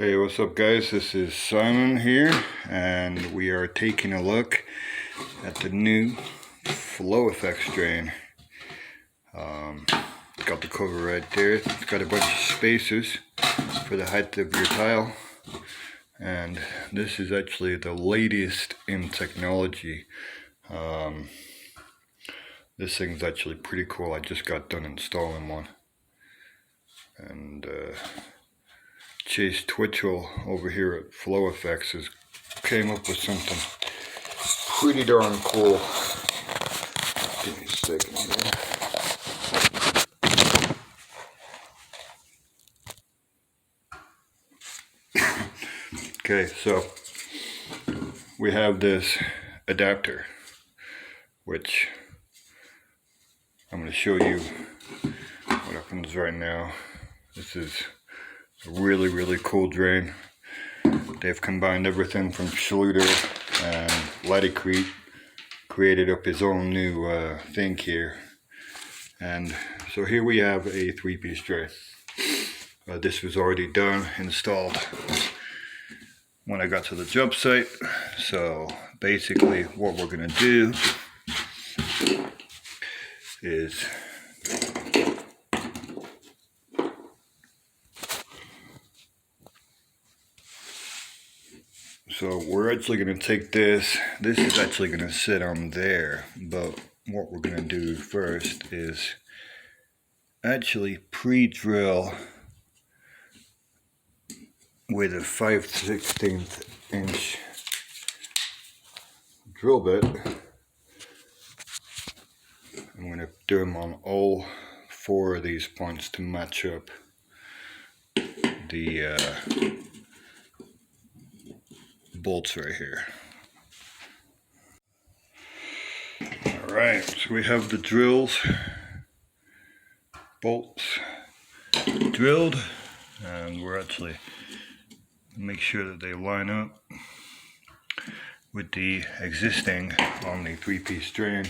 Hey, what's up guys? This is Simon here, and we are taking a look at the new FlowFX drain. Got the cover right there. It's got a bunch of spacers for the height of your tile, and this is actually the latest in technology. This thing's actually pretty cool. I just got done installing one, and Chase Twitchell over here at FlowFX has came up with something pretty darn cool. Give me a second here. Okay, so we have this adapter, which I'm going to show you what happens right now. This is a really cool drain. They've combined everything from Schluter and Laticrete, created up his own new thing here. And so here we have a 3-piece drain. This was already done, installed when I got to the job site. So basically what we're going to do is we're actually going to take this is actually going to sit on there, but what we're going to do first is actually pre-drill with a 5/16 inch drill bit. I'm going to do them on all 4 of these points to match up the bolts right here. Alright, so we have the drills, bolts drilled, and we're actually make sure that they line up with the existing on the 3-piece drain.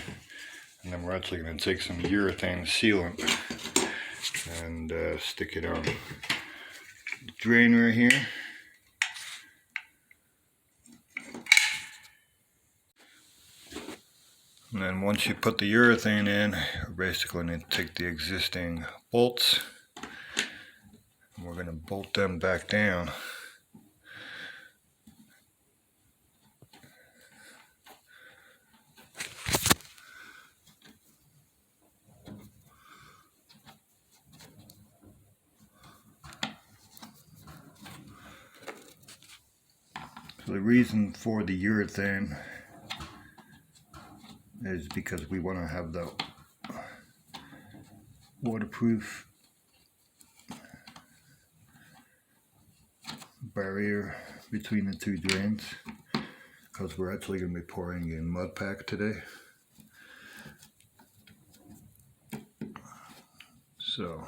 And then we're actually going to take some urethane sealant and stick it on the drain right here. And then once you put the urethane in, we're basically going to take the existing bolts and we're going to bolt them back down. So the reason for the urethane is because we want to have the waterproof barrier between the 2 drains, because we're actually going to be pouring in mud pack today. So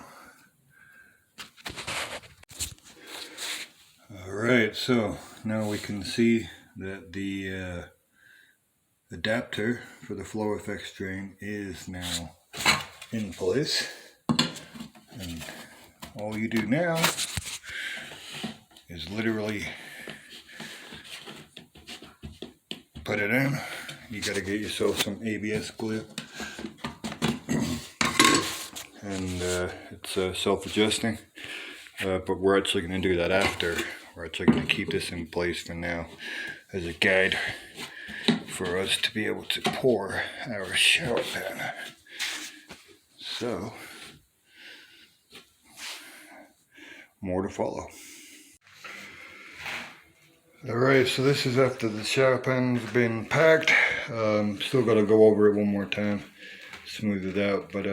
alright, so now we can see that the adapter for the FlowFX drain is now in place, and all you do now is literally put it in. You got to get yourself some ABS glue, and it's self-adjusting, but we're actually going to do that after. We're actually going to keep this in place for now as a guide for us to be able to pour our shower pan. So, more to follow. Alright, so this is after the shower pan's been packed. Still got to go over it one more time, smooth it out, but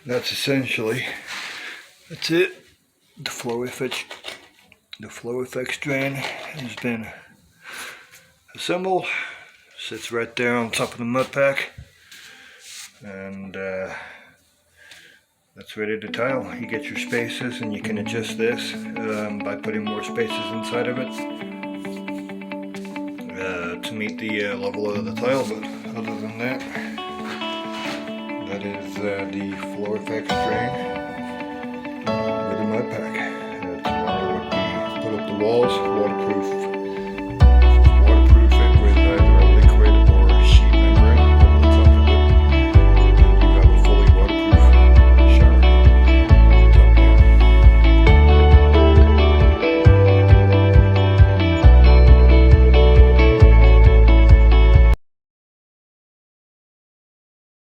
that's essentially, that's it. The FlowFX drain has been assembled, sits right there on top of the mud pack, and that's ready to tile. You get your spaces, and you can adjust this by putting more spaces inside of it to meet the level of the tile. But other than that, that is the FlowFX drain with the mud pack. Tomorrow would be walls, waterproof